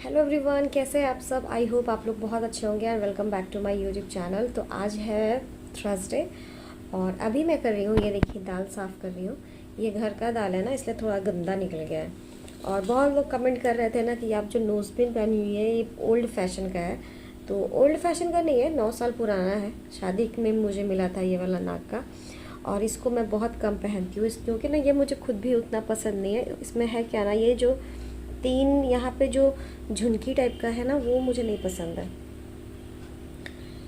Hello everyone, कैसे हैं आप सब। आई होप आप लोग बहुत अच्छे होंगे and welcome back to my YouTube channel. तो आज है थर्सडे और अभी मैं कर रही हूँ, ये देखिए दाल साफ़ कर रही हूँ। ये घर का दाल है ना, इसलिए थोड़ा गंदा निकल गया है। और बहुत लोग कमेंट कर रहे थे ना कि आप जो नोज पिन पहनी हुई है ये ओल्ड फैशन का है। तो ओल्ड फैशन का नहीं है, 9 साल पुराना है। शादी में मुझे मिला था ये वाला नाक का, और इसको मैं बहुत कम पहनती हूँ क्योंकि ना ये मुझे खुद भी उतना पसंद नहीं है। इसमें है क्या ना, ये जो तीन यहाँ पे जो झुनकी टाइप का है ना, वो मुझे नहीं पसंद है।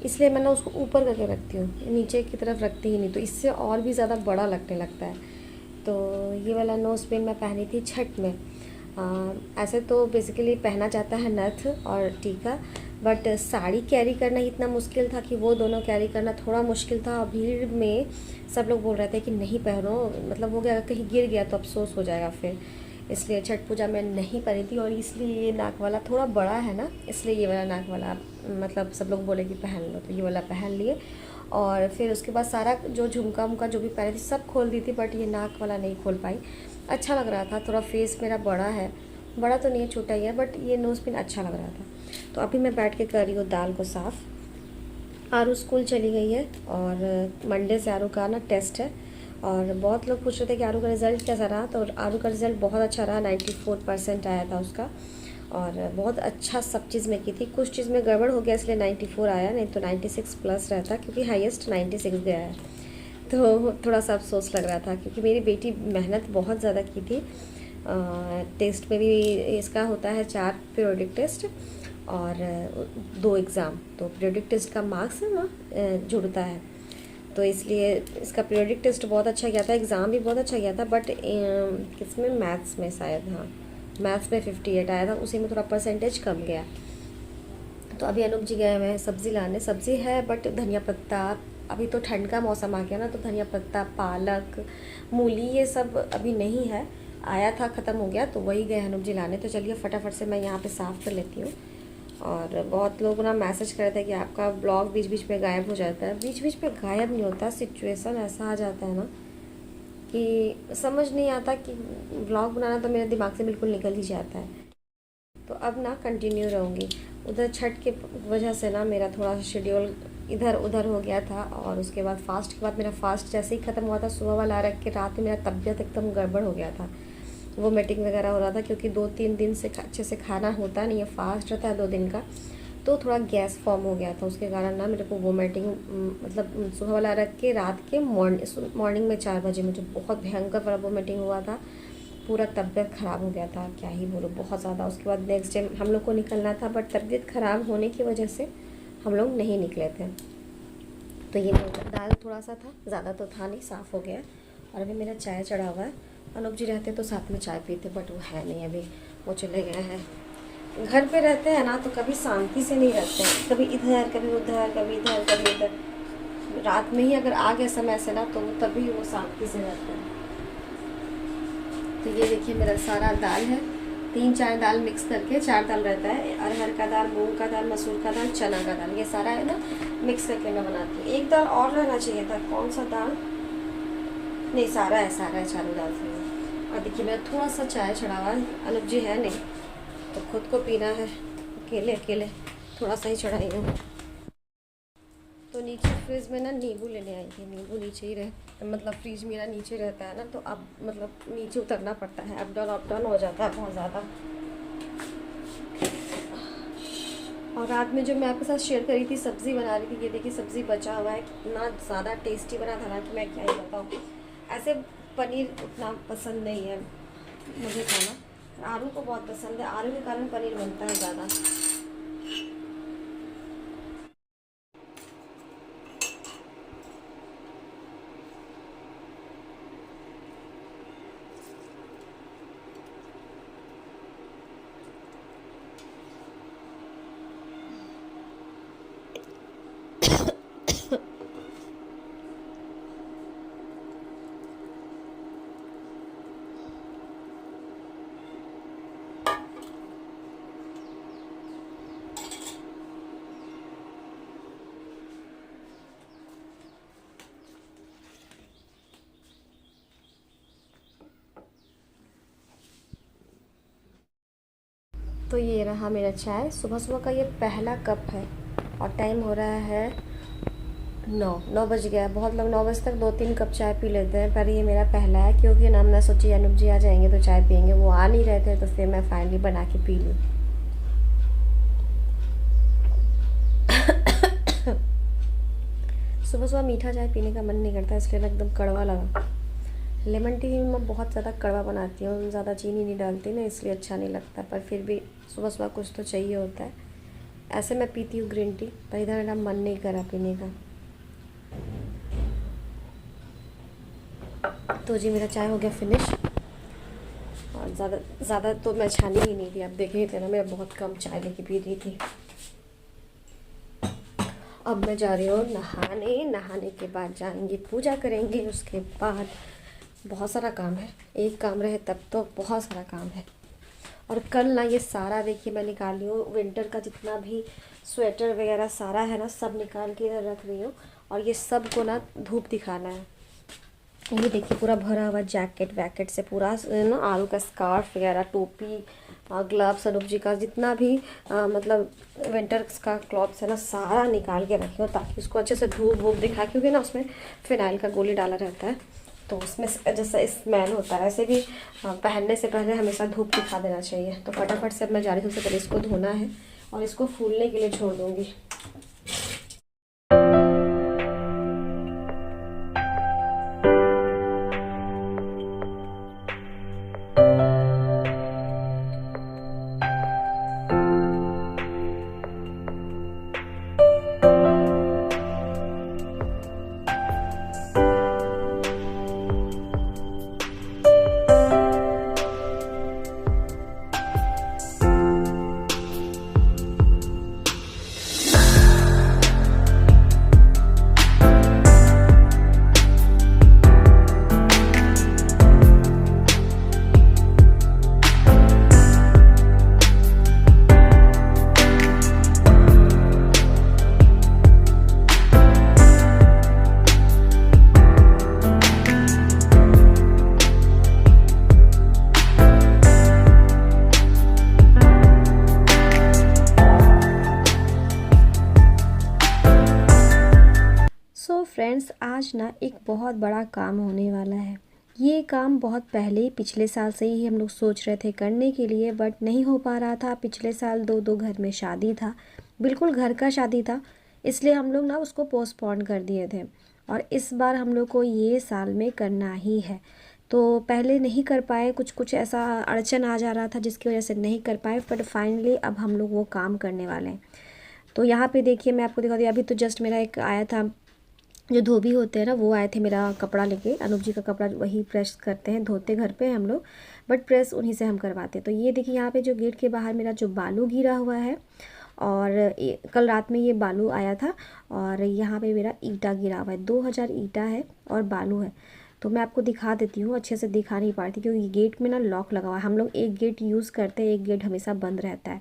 इसलिए मैं ना उसको ऊपर करके रखती हूँ, नीचे की तरफ रखती ही नहीं, तो इससे और भी ज़्यादा बड़ा लगने लगता है। तो ये वाला नोज पिन मैं पहनी थी छठ में। ऐसे तो बेसिकली पहना जाता है नथ और टीका, बट साड़ी कैरी करना ही इतना मुश्किल था कि वो दोनों कैरी करना थोड़ा मुश्किल था। और भीड़ में सब लोग बोल रहे थे कि नहीं पहनो, मतलब हो गया कहीं गिर गया तो अफसोस हो जाएगा फिर। इसलिए छठ पूजा में नहीं पहनी थी। और इसलिए ये नाक वाला थोड़ा बड़ा है ना, इसलिए ये वाला नाक वाला मतलब सब लोग बोले कि पहन लो, तो ये वाला पहन लिए। और फिर उसके बाद सारा जो झुमका उमका जो भी पहनी थी सब खोल दी थी, बट ये नाक वाला नहीं खोल पाई। अच्छा लग रहा था, थोड़ा फेस मेरा बड़ा है, बड़ा तो नहीं है, छोटा ही है, बट ये नोज़ पिन अच्छा लग रहा था। तो अभी मैं बैठ के कर रही हूँ दाल को साफ़। आरू स्कूल चली गई है और मंडे से आरू का ना टेस्ट है। और बहुत लोग पूछ रहे थे कि आरू का रिज़ल्ट कैसा रहा, तो आरू का रिज़ल्ट बहुत अच्छा रहा। 94% आया था उसका, और बहुत अच्छा सब चीज़ में की थी। कुछ चीज़ में गड़बड़ हो गया इसलिए 94 आया, नहीं तो 96 प्लस रहता, क्योंकि हाईएस्ट 96 गया है। तो थोड़ा सा अफसोस लग रहा था क्योंकि मेरी बेटी मेहनत बहुत ज़्यादा की थी। टेस्ट में भी इसका होता है 4 पीरियोडिक टेस्ट और 2 एग्ज़ाम। तो पीरियोडिक टेस्ट का मार्क्स है ना जुड़ता है, तो इसलिए इसका पीरियोडिक टेस्ट बहुत अच्छा गया था, एग्ज़ाम भी बहुत अच्छा गया था। बट किसमें, मैथ्स में शायद, हाँ मैथ्स में 58 आया था, उसी में थोड़ा परसेंटेज कम गया। तो अभी अनूप जी गए हुए हैं सब्ज़ी लाने। सब्ज़ी है बट धनिया पत्ता, अभी तो ठंड का मौसम आ गया ना, तो धनिया पत्ता, पालक, मूली ये सब अभी नहीं है। आया था, ख़त्म हो गया, तो वही गए अनूप जी लाने। तो चलिए फटाफट से मैं यहाँ पे साफ़ कर लेती हूँ। और बहुत लोग ना मैसेज कर रहे थे कि आपका ब्लॉग बीच बीच में गायब हो जाता है। बीच बीच में गायब नहीं होता, सिचुएशन ऐसा आ जाता है ना कि समझ नहीं आता कि ब्लॉग बनाना तो मेरे दिमाग से बिल्कुल निकल ही जाता है। तो अब ना कंटिन्यू रहूँगी। उधर छठ के वजह से ना मेरा थोड़ा शेड्यूल इधर उधर हो गया था। और उसके बाद फास्ट के बाद मेरा फास्ट जैसे ही ख़त्म हुआ था, सुबह वाला रख के रात में मेरा तबीयत एकदम गड़बड़ हो गया था। वो मीटिंग वगैरह हो रहा था, क्योंकि 2-3 दिन से अच्छे से खाना होता नहीं है, फास्ट रहता है 2 दिन का। तो थोड़ा गैस फॉर्म हो गया था, उसके कारण ना मेरे को वोमिटिंग, मतलब सुबह वाला रख के रात के मॉर्निंग में 4 बजे मुझे बहुत भयंकर वाला वोमिटिंग हुआ था। पूरा तबीयत ख़राब हो गया था, क्या ही बोलो, बहुत ज़्यादा। उसके बाद नेक्स्ट डे हम लोग को निकलना था, बट तबीयत ख़राब होने की वजह से हम लोग नहीं निकले थे। तो ये मेरा दाल थोड़ा सा था, ज़्यादा तो था नहीं, साफ़ हो गया। और अभी मेरा चाय चढ़ा हुआ है। अनूप जी रहते तो साथ में चाय पीते, बट वो है नहीं अभी, वो चले गए हैं। घर पे रहते हैं ना तो कभी शांति से नहीं रहते हैं, कभी इधर कभी उधर, कभी इधर कभी इधर। रात में ही अगर आ गए समय से ना, तो तभी वो शांति से रहते हैं। तो ये देखिए मेरा सारा दाल है, 3-4 दाल मिक्स करके 4 दाल रहता है। अरहर का दाल, मूंग का दाल, मसूर का दाल, चना का दाल, ये सारा है ना मिक्स करके मैं बनाती हूँ। एक दाल और रहना चाहिए था, कौन सा दाल, नहीं सारा है, सारा है, चारों दाल से। और देखिए मेरा थोड़ा सा चाय चढ़ा हुआ है, अनुप जी है नहीं तो खुद को पीना है, अकेले अकेले थोड़ा सा ही चढ़ाई हूँ। तो नीचे फ्रिज में ना नींबू लेने आई थी, नींबू नीचे ही रहे, मतलब फ्रिज मेरा नीचे रहता है ना, तो अब मतलब नीचे उतरना पड़ता है, अप डाउन हो जाता है बहुत ज़्यादा। और रात में जो मैं आपके साथ शेयर करी थी, सब्ज़ी बना रही थी, ये देखिए सब्ज़ी बचा हुआ है, कितना ज़्यादा टेस्टी बना था ना कि मैं क्या ही बताऊँ। ऐसे पनीर उतना पसंद नहीं है मुझे खाना, आलू को बहुत पसंद है, आलू के कारण पनीर बनता है ज़्यादा। तो ये रहा मेरा चाय, सुबह सुबह का ये पहला कप है और टाइम हो रहा है 9 बज गया है। बहुत लोग 9 बजे तक 2-3 कप चाय पी लेते हैं, पर ये मेरा पहला है क्योंकि ना मैं सोची अनूप जी आ जाएंगे तो चाय पियेंगे, वो आ नहीं रहे थे तो फिर मैं फाइनली बना के पी ली। सुबह सुबह मीठा चाय पीने का मन नहीं करता, इसलिए एकदम कड़वा लगा। लेमन टी मैं बहुत ज़्यादा कड़वा बनाती हूँ, ज़्यादा चीनी नहीं डालती ना, इसलिए अच्छा नहीं लगता, पर फिर भी सुबह सुबह कुछ तो चाहिए होता है। ऐसे मैं पीती हूँ ग्रीन टी, पर इधर मेरा मन नहीं करा पीने का। तो जी मेरा चाय हो गया फिनिश, और ज़्यादा तो मैं छानी ही नहीं थी, आप देखे ही थे ना, मैं बहुत कम चाय लेके पी रही थी। अब मैं जा रही हूँ नहाने के बाद जाएंगे पूजा करेंगे, उसके बाद बहुत सारा काम है। एक काम रहे तब तो बहुत सारा काम है। और कल ना ये सारा देखिए मैं निकाल रही हूँ, विंटर का जितना भी स्वेटर वगैरह सारा है ना, सब निकाल के इधर रख रही हूँ, और ये सब को ना धूप दिखाना है। ये देखिए पूरा भरा हुआ जैकेट वैकेट से, पूरा ना आलू का स्कार्फ वगैरह, टोपी, ग्लव्स, अनूप जी का जितना भी मतलब विंटर का क्लॉथ्स है ना, सारा निकाल के रखी हूँ ताकि उसको अच्छे से धूप वूप दिखा, क्योंकि ना उसमें फिनाइल का गोली डाला रहता है तो उसमें जैसा स्मेल होता है, ऐसे भी पहनने से पहले हमेशा धूप दिखा देना चाहिए। तो फटाफट से अब मैं जा रही हूँ, सबसे पहले इसको धोना है और इसको फूलने के लिए छोड़ दूँगी। फ्रेंड्स आज ना एक बहुत बड़ा काम होने वाला है। ये काम बहुत पहले ही पिछले साल से ही हम लोग सोच रहे थे करने के लिए, बट नहीं हो पा रहा था। पिछले साल दो घर में शादी था, बिल्कुल घर का शादी था, इसलिए हम लोग ना उसको पोस्टपोन कर दिए थे, और इस बार हम लोग को ये साल में करना ही है। तो पहले नहीं कर पाए, कुछ ऐसा अड़चन आ जा रहा था जिसकी वजह से नहीं कर पाए, बट फाइनली अब हम लोग वो काम करने वाले हैं। तो यहाँ पे देखिए मैं आपको दिखा दी, अभी तो जस्ट मेरा एक आया था, जो धोबी होते हैं ना, वो आए थे मेरा कपड़ा लेके। अनूप जी का कपड़ा वही प्रेस करते हैं, धोते घर पे हम लोग, बट प्रेस उन्हीं से हम करवाते हैं। तो ये देखिए यहाँ पे जो गेट के बाहर मेरा जो बालू गिरा हुआ है, और कल रात में ये बालू आया था, और यहाँ पे मेरा ईंटा गिरा हुआ है, 2000 ईंटा है और बालू है। तो मैं आपको दिखा देती हूँ, अच्छे से दिखा नहीं पाती क्योंकि गेट में ना लॉक लगा हुआ है। हम लोग एक गेट यूज़ करते हैं, एक गेट हमेशा बंद रहता है।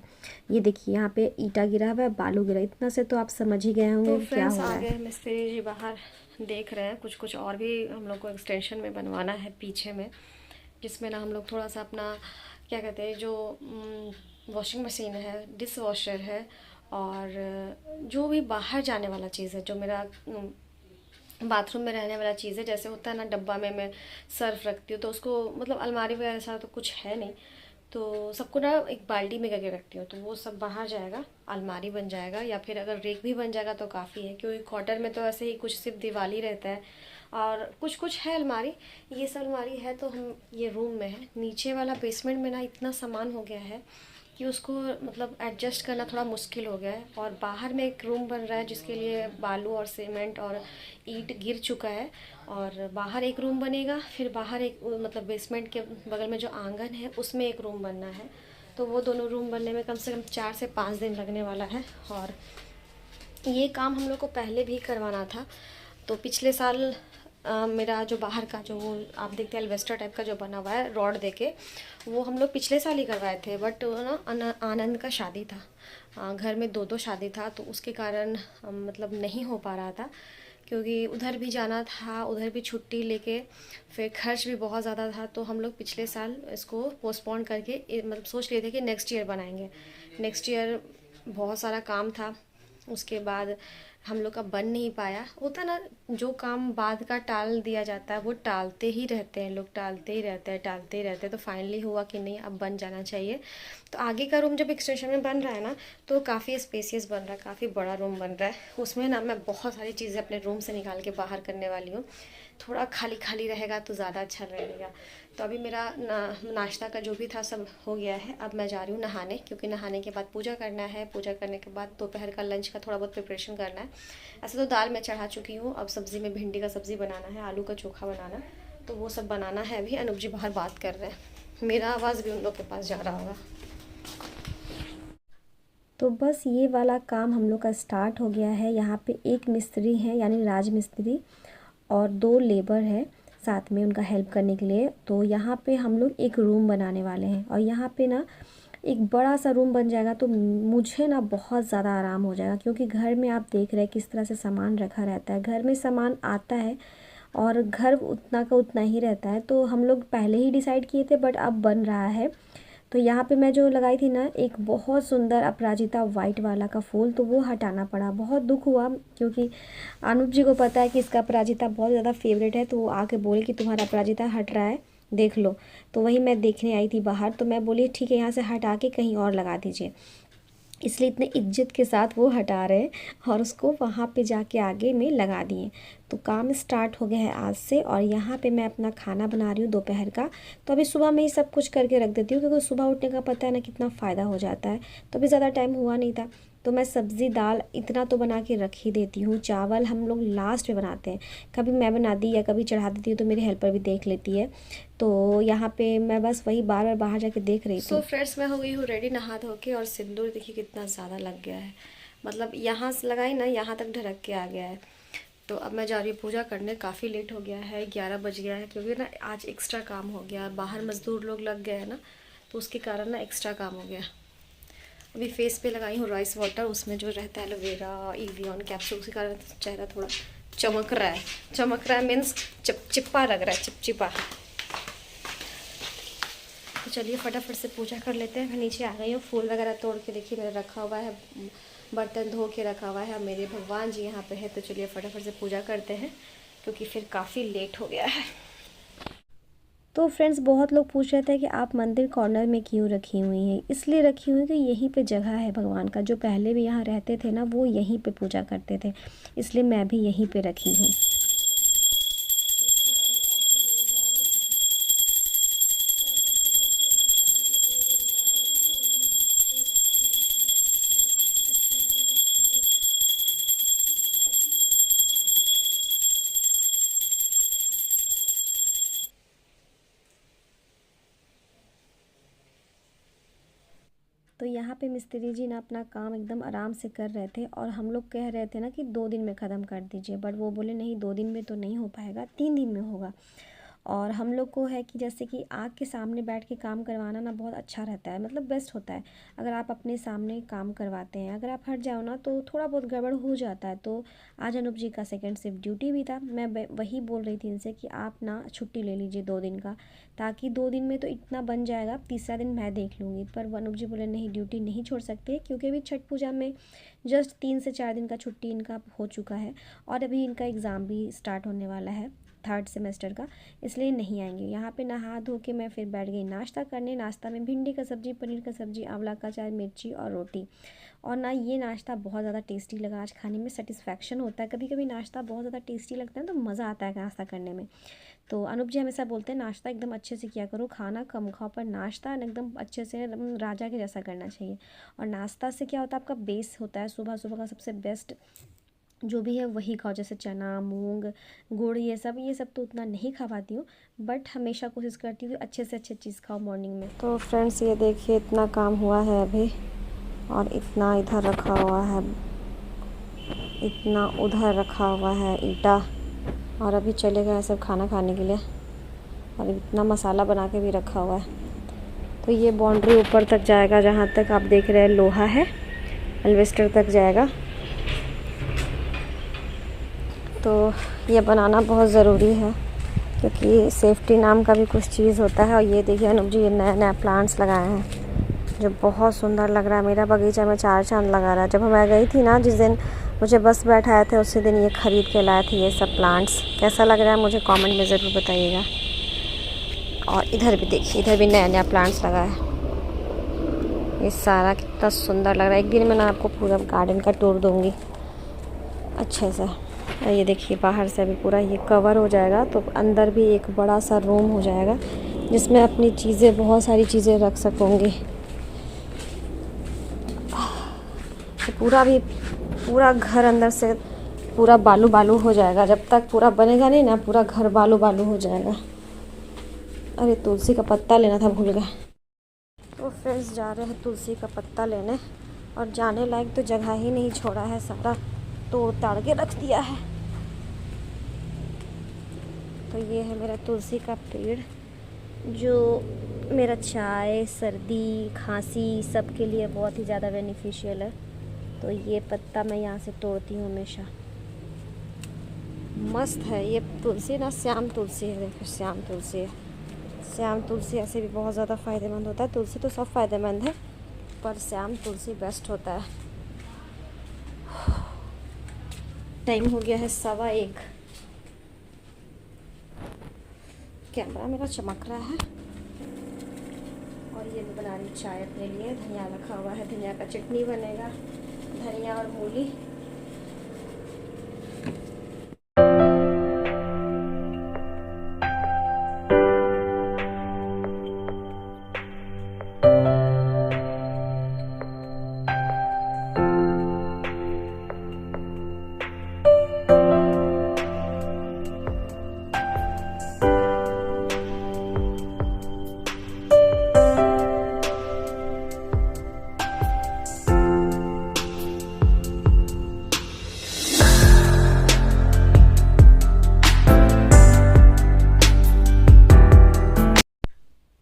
ये देखिए यहाँ पे ईंटा गिरा हुआ है, बालू गिरा, इतना से तो आप समझ ही गए होंगे क्या हो रहा है। मिस्त्री जी बाहर देख रहे हैं, कुछ और भी हम लोग को एक्सटेंशन में बनवाना है पीछे में, जिसमें ना हम लोग थोड़ा सा अपना क्या कहते हैं, जो वॉशिंग मशीन है, डिश वॉशर है, और जो भी बाहर जाने वाला चीज़ है, जो मेरा बाथरूम में रहने वाला चीज़ है, जैसे होता है ना डब्बा में मैं सर्फ रखती हूँ, तो उसको मतलब अलमारी वगैरह ऐसा तो कुछ है नहीं, तो सबको ना एक बाल्टी में करके रखती हूँ, तो वो सब बाहर जाएगा, अलमारी बन जाएगा, या फिर अगर रेक भी बन जाएगा तो काफ़ी है, क्योंकि क्वार्टर में तो ऐसे ही कुछ सिर्फ दिवाली रहता है, और कुछ है अलमारी। ये सब अलमारी है तो हम ये रूम में है, नीचे वाला बेसमेंट में ना इतना सामान हो गया है कि उसको मतलब एडजस्ट करना थोड़ा मुश्किल हो गया है। और बाहर में एक रूम बन रहा है जिसके लिए बालू और सीमेंट और ईंट गिर चुका है, और बाहर एक रूम बनेगा, फिर बाहर एक मतलब बेसमेंट के बगल में जो आंगन है उसमें एक रूम बनना है। तो वो दोनों रूम बनने में कम से कम 4 से 5 दिन लगने वाला है, और ये काम हम लोग को पहले भी करवाना था। तो पिछले साल मेरा जो बाहर का जो वो आप देखते हैं एल्वेस्टर टाइप का जो बना हुआ है रॉड देके, वो हम लोग पिछले साल ही करवाए थे, बट ना आनंद का शादी था, घर में 2 शादी था, तो उसके कारण मतलब नहीं हो पा रहा था, क्योंकि उधर भी जाना था, उधर भी छुट्टी लेके, फिर खर्च भी बहुत ज़्यादा था। तो हम लोग पिछले साल इसको पोस्टपोन करके मतलब सोच लिए थे कि नेक्स्ट ईयर बनाएंगे। नेक्स्ट ईयर बहुत सारा काम था, उसके बाद हम लोग का बन नहीं पाया। होता ना, जो काम बाद का टाल दिया जाता है वो टालते ही रहते हैं लोग, टालते ही रहते हैं, टालते ही रहते हैं। तो फाइनली हुआ कि नहीं, अब बन जाना चाहिए। तो आगे का रूम जब एक्सटेंशन में बन रहा है ना, तो काफ़ी स्पेसियस बन रहा है, काफ़ी बड़ा रूम बन रहा है। उसमें ना मैं बहुत सारी चीज़ें अपने रूम से निकाल के बाहर करने वाली हूँ। थोड़ा खाली खाली रहेगा तो ज़्यादा अच्छा लगेगा। तो अभी मेरा नाश्ता का जो भी था सब हो गया है। अब मैं जा रही हूँ नहाने, क्योंकि नहाने के बाद पूजा करना है। पूजा करने के बाद दोपहर का लंच का थोड़ा बहुत प्रिपरेशन करना है। ऐसे तो दाल मैं चढ़ा चुकी हूँ, अब सब्ज़ी में भिंडी का सब्ज़ी बनाना है, आलू का चोखा बनाना, तो वो सब बनाना है। अभी अनूप जी बाहर बात कर रहे हैं, मेरा आवाज़ भी उन लोग के पास जा रहा होगा। तो बस ये वाला काम हम लोग का स्टार्ट हो गया है। यहाँ पे एक मिस्त्री है यानी राज मिस्त्री, और 2 लेबर है साथ में उनका हेल्प करने के लिए। तो यहाँ पे हम लोग एक रूम बनाने वाले हैं, और यहाँ पे ना एक बड़ा सा रूम बन जाएगा तो मुझे ना बहुत ज़्यादा आराम हो जाएगा। क्योंकि घर में आप देख रहे हैं किस तरह से सामान रखा रहता है, घर में सामान आता है और घर उतना का उतना ही रहता है। तो हम लोग पहले ही डिसाइड किए थे, बट अब बन रहा है। तो यहाँ पे मैं जो लगाई थी ना एक बहुत सुंदर अपराजिता वाइट वाला का फूल, तो वो हटाना पड़ा। बहुत दुख हुआ, क्योंकि अनूप जी को पता है कि इसका अपराजिता बहुत ज़्यादा फेवरेट है। तो वो आके बोले कि तुम्हारा अपराजिता हट रहा है, देख लो। तो वही मैं देखने आई थी बाहर, तो मैं बोली ठीक है, यहाँ से हटा के कहीं और लगा दीजिए। इसलिए इतने इज्जत के साथ वो हटा रहे हैं और उसको वहाँ पे जाके आगे में लगा दिए। तो काम स्टार्ट हो गया है आज से। और यहाँ पे मैं अपना खाना बना रही हूँ दोपहर का। तो अभी सुबह में ही सब कुछ करके रख देती हूँ, क्योंकि सुबह उठने का पता है ना कितना फ़ायदा हो जाता है। तो अभी ज़्यादा टाइम हुआ नहीं था, तो मैं सब्ज़ी दाल इतना तो बना के रख ही देती हूँ। चावल हम लोग लास्ट में बनाते हैं, कभी मैं बना दी या कभी चढ़ा देती हूँ, तो मेरी हेल्पर भी देख लेती है। तो यहाँ पे मैं बस वही बार बार बाहर जाके देख रही थी। सो फ्रेंड्स, मैं हो गई हूँ रेडी नहा धो के, और सिंदूर देखिए कितना ज़्यादा लग गया है। मतलब यहाँ से लगाई ना, यहाँ तक ढरक के आ गया है। तो अब मैं जा रही हूँ पूजा करने। काफ़ी लेट हो गया है, 11 बज गया है, क्योंकि ना आज एक्स्ट्रा काम हो गया, बाहर मज़दूर लोग लग गए हैं ना, तो उसके कारण ना एक्स्ट्रा काम हो गया। अभी फेस पे लगाई हूँ राइस वाटर, उसमें जो रहता है एलोवेरा इवियन कैप्सूल, उसके कारण चेहरा थोड़ा चमक रहा है। चमक रहा है मीन्स चिपचिपा लग रहा है, चिपचिपा। तो चलिए फटाफट से पूजा कर लेते हैं। मैं नीचे आ गई हूँ, फूल वगैरह तोड़ के देखिए मेरा रखा हुआ है, बर्तन धो के रखा हुआ है। मेरे भगवान जी यहाँ पे है। तो चलिए फटाफट से पूजा करते हैं, क्योंकि फिर काफ़ी लेट हो गया है। तो फ्रेंड्स, बहुत लोग पूछ रहे थे कि आप मंदिर कॉर्नर में क्यों रखी हुई हैं। इसलिए रखी हुई कि यहीं पे जगह है भगवान का। जो पहले भी यहाँ रहते थे ना, वो यहीं पे पूजा करते थे, इसलिए मैं भी यहीं पे रखी हूँ। तो यहाँ पे मिस्त्री जी ना अपना काम एकदम आराम से कर रहे थे, और हम लोग कह रहे थे ना कि 2 दिन में ख़त्म कर दीजिए, बट वो बोले नहीं, 2 दिन में तो नहीं हो पाएगा, 3 दिन में होगा। और हम लोग को है कि जैसे कि आग के सामने बैठ के काम करवाना ना बहुत अच्छा रहता है, मतलब बेस्ट होता है अगर आप अपने सामने काम करवाते हैं। अगर आप हट जाओ ना तो थोड़ा बहुत गड़बड़ हो जाता है। तो आज अनूप जी का सेकंड शिफ्ट ड्यूटी भी था। मैं वही बोल रही थी इनसे कि आप ना छुट्टी ले लीजिए 2 दिन का, ताकि 2 दिन में तो इतना बन जाएगा, तीसरा दिन मैं देख लूँगी। पर अनूप जी बोले नहीं, ड्यूटी नहीं छोड़ सकते, क्योंकि अभी छठ पूजा में जस्ट 3 से 4 दिन का छुट्टी इनका हो चुका है, और अभी इनका एग्ज़ाम भी स्टार्ट होने वाला है 3rd सेमेस्टर का, इसलिए नहीं आएंगे। यहाँ पे नहा धो के मैं फिर बैठ गई नाश्ता करने। नाश्ता में भिंडी का सब्ज़ी, पनीर का सब्ज़ी, आंवला का चाय, मिर्ची और रोटी। और ना ये नाश्ता बहुत ज़्यादा टेस्टी लगा। आज खाने में सेटिस्फैक्शन होता है। कभी कभी नाश्ता बहुत ज़्यादा टेस्टी लगता है तो मज़ा आता है नाश्ता करने में। तो अनूप जी हमेशा बोलते हैं नाश्ता एकदम अच्छे से किया करो, खाना कम खाओ, पर नाश्ता एकदम अच्छे से एकदम राजा के जैसा करना चाहिए। और नाश्ता से क्या होता है, आपका बेस होता है सुबह सुबह का सबसे बेस्ट जो भी है वही खाओ, जैसे चना, मूंग, गुड़, ये सब तो उतना नहीं खा पाती हूँ, बट हमेशा कोशिश करती हूँ कि अच्छे से अच्छे चीज़ खाओ मॉर्निंग में। तो फ्रेंड्स, ये देखिए इतना काम हुआ है अभी, और इतना इधर रखा हुआ है, इतना उधर रखा हुआ है ईटा, और अभी चले गए सब खाना खाने के लिए, और इतना मसाला बना के भी रखा हुआ है। तो ये बाउंड्री ऊपर तक जाएगा, जहाँ तक आप देख रहे हैं लोहा है, एल्वेस्टर तक जाएगा। तो तो ये बनाना बहुत ज़रूरी है क्योंकि सेफ्टी नाम का भी कुछ चीज़ होता है। और ये देखिए अनुप जी ये नया नया प्लांट्स लगाए हैं जो बहुत सुंदर लग रहा है। मेरा बगीचा में चार चांद लगा रहा है। जब मैं गई थी ना, जिस दिन मुझे बस बैठाए थे, उसी दिन ये ख़रीद के लाए थे ये सब प्लांट्स। कैसा लग रहा है मुझे कमेंट में ज़रूर बताइएगा। और इधर भी देखिए, इधर भी नया नया प्लांट्स लगा है। ये सारा कितना सुंदर लग रहा है। एक दिन में ना आपको पूरा गार्डन का टूर दूँगी अच्छे से। और ये देखिए बाहर से अभी पूरा ये कवर हो जाएगा तो अंदर भी एक बड़ा सा रूम हो जाएगा जिसमें अपनी चीज़ें, बहुत सारी चीज़ें रख सकूँगी। तो पूरा घर अंदर से पूरा बालू बालू हो जाएगा। जब तक पूरा बनेगा नहीं ना, पूरा घर बालू बालू हो जाएगा। अरे तुलसी का पत्ता लेना था, भूल गए। तो फ्रेंड्स जा रहे हैं तुलसी का पत्ता लेने और जाने लायक तो जगह ही नहीं छोड़ा है, सारा तोड़ ताड़ के रख दिया है। तो ये है मेरा तुलसी का पेड़ जो मेरा चाय, सर्दी, खांसी सब के लिए बहुत ही ज़्यादा बेनिफिशियल है। तो ये पत्ता मैं यहाँ से तोड़ती हूँ हमेशा। मस्त है ये तुलसी ना, श्याम तुलसी है। देखो श्याम तुलसी है। श्याम तुलसी ऐसे भी बहुत ज़्यादा फ़ायदेमंद होता है। तुलसी तो सब फ़ायदेमंद है पर श्याम तुलसी बेस्ट होता है। टाइम हो गया है 1:15। कैमरा मेरा चमक रहा है। और ये भी बना रही चाय अपने लिए। धनिया रखा हुआ है, धनिया का चटनी बनेगा, धनिया और मूली।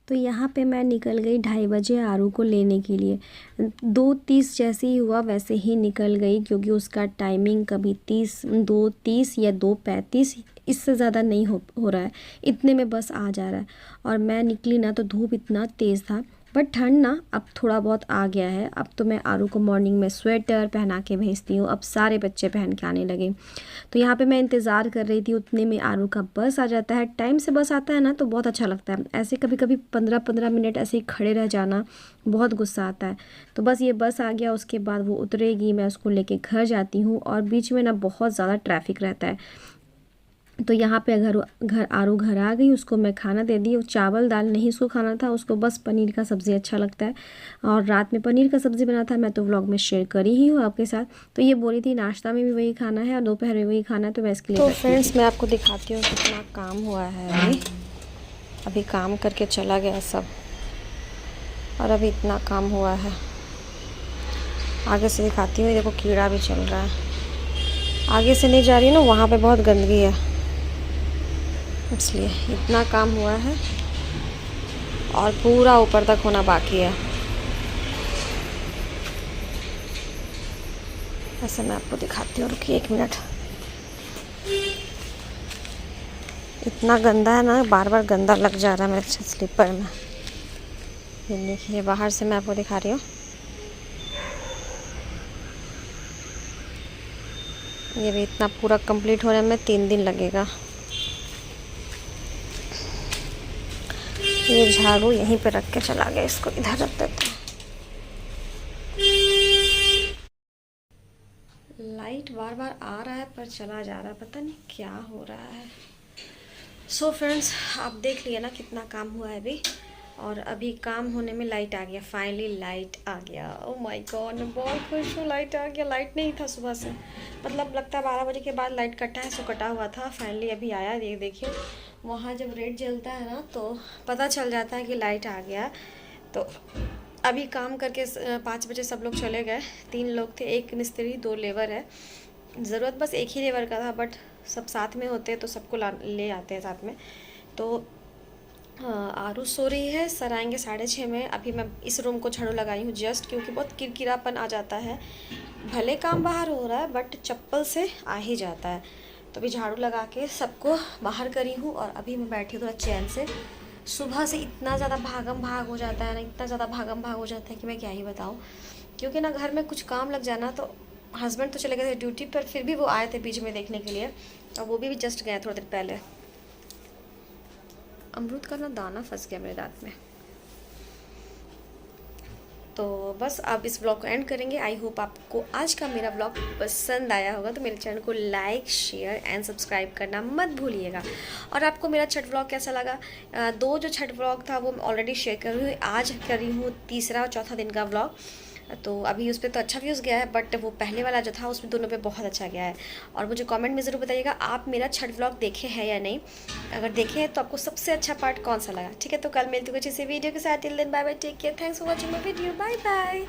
तो यहाँ पे मैं निकल गई 2:30 बजे आरू को लेने के लिए। 2:30 जैसे ही हुआ वैसे ही निकल गई क्योंकि उसका टाइमिंग कभी 2:30 या 2:35, इससे ज़्यादा नहीं हो रहा है। इतने में बस आ जा रहा है। और मैं निकली ना तो धूप इतना तेज़ था, बट ठंड ना अब थोड़ा बहुत आ गया है। अब तो मैं आरू को मॉर्निंग में स्वेटर पहना के भेजती हूँ। अब सारे बच्चे पहन के आने लगे। तो यहाँ पे मैं इंतज़ार कर रही थी, उतने में आरू का बस आ जाता है। टाइम से बस आता है ना तो बहुत अच्छा लगता है। ऐसे कभी कभी 15-15 मिनट ऐसे ही खड़े रह जाना बहुत गुस्सा आता है। तो बस ये बस आ गया, उसके बाद वो उतरेगी, मैं उसको लेके घर जाती हूँ। और बीच में ना बहुत ज़्यादा ट्रैफिक रहता है। तो यहाँ पे आरू घर आ गई। उसको मैं खाना दे दी। चावल दाल नहीं उसको खाना था, उसको बस पनीर का सब्ज़ी अच्छा लगता है। और रात में पनीर का सब्ज़ी बना था, मैं तो व्लॉग में शेयर करी ही हूँ आपके साथ। तो ये बोली थी नाश्ता में भी वही खाना है और दोपहर में वही खाना है, तो मैं इसके लिए। तो फ्रेंड्स मैं आपको दिखाती हूँ कितना काम हुआ है। अभी काम करके चला गया सब, और अभी इतना काम हुआ है। आगे से दिखाती हूँ। देखो कीड़ा भी चल रहा है। आगे से नहीं जा रही है ना, वहाँ पे बहुत गंदगी है, इसलिए इतना काम हुआ है। और पूरा ऊपर तक होना बाकी है। ऐसे मैं आपको दिखाती हूँ, रुकिए 1 मिनट। इतना गंदा है ना, बार बार गंदा लग जा रहा है मेरे स्लीपर में। ये देखिए बाहर से मैं आपको दिखा रही हूँ। ये भी इतना पूरा कंप्लीट होने में 3 दिन लगेगा। ये झाड़ू यहीं पे रख के चला गया, इसको इधर रख देते हैं। लाइट बार बार आ रहा है पर चला जा रहा है, पता नहीं क्या हो रहा है। सो फ्रेंड्स आप देख लिए ना कितना काम हुआ है अभी। और अभी काम होने में लाइट आ गया। फाइनली लाइट आ गया। ओह माय गॉड, मैं बहुत खुश हूँ, लाइट आ गया। लाइट नहीं था सुबह से, मतलब लगता है 12 बजे के बाद लाइट कटा है, सो कटा हुआ था। फाइनली अभी आया। ये देखिए वहाँ जब रेड जलता है ना तो पता चल जाता है कि लाइट आ गया। तो अभी काम करके 5 बजे सब लोग चले गए। 3 लोग थे, 1 मिस्त्री 2 लेबर है। ज़रूरत बस एक ही लेबर का था, बट सब साथ में होते हैं तो सबको ले आते हैं साथ में। तो आरू सो रही है, सर आएंगे 6:30 में। अभी मैं इस रूम को झाड़ू लगाई हूँ जस्ट, क्योंकि बहुत किरकिरापन आ जाता है। भले काम बाहर हो रहा है बट चप्पल से आ ही जाता है। तो अभी झाड़ू लगा के सबको बाहर करी हूँ और अभी मैं बैठी हूँ थोड़ा चैन से। सुबह से इतना ज़्यादा भागम भाग हो जाता है ना, इतना ज़्यादा भागम भाग हो जाता है कि मैं क्या ही बताऊँ। क्योंकि ना घर में कुछ काम लग जाना, तो हस्बैंड तो चले गए थे ड्यूटी पर, फिर भी वो आए थे बीच में देखने के लिए, और वो भी जस्ट गए थोड़ी देर पहले। अमरूद का ना दाना फंस गया मेरे दांत में। तो बस अब इस ब्लॉग को एंड करेंगे। आई होप आपको आज का मेरा ब्लॉग पसंद आया होगा, तो मेरे चैनल को लाइक शेयर एंड सब्सक्राइब करना मत भूलिएगा। और आपको मेरा छठ ब्लॉग कैसा लगा? दो जो छठ ब्लॉग था वो मैं ऑलरेडी शेयर कर रही हूँ, आज कर रही हूँ तीसरा और चौथा दिन का ब्लॉग। तो अभी उस पर तो अच्छा व्यूज़ गया है, बट वो पहले वाला जो था उसमें दोनों पे बहुत अच्छा गया है। और मुझे कमेंट में ज़रूर बताइएगा आप मेरा छठ व्लॉग देखे हैं या नहीं। अगर देखे हैं तो आपको सबसे अच्छा पार्ट कौन सा लगा। ठीक है, तो कल मिलती हूँ कुछ इसी वीडियो के साथ। Till then bye bye, take care, thanks for watching my video, bye bye.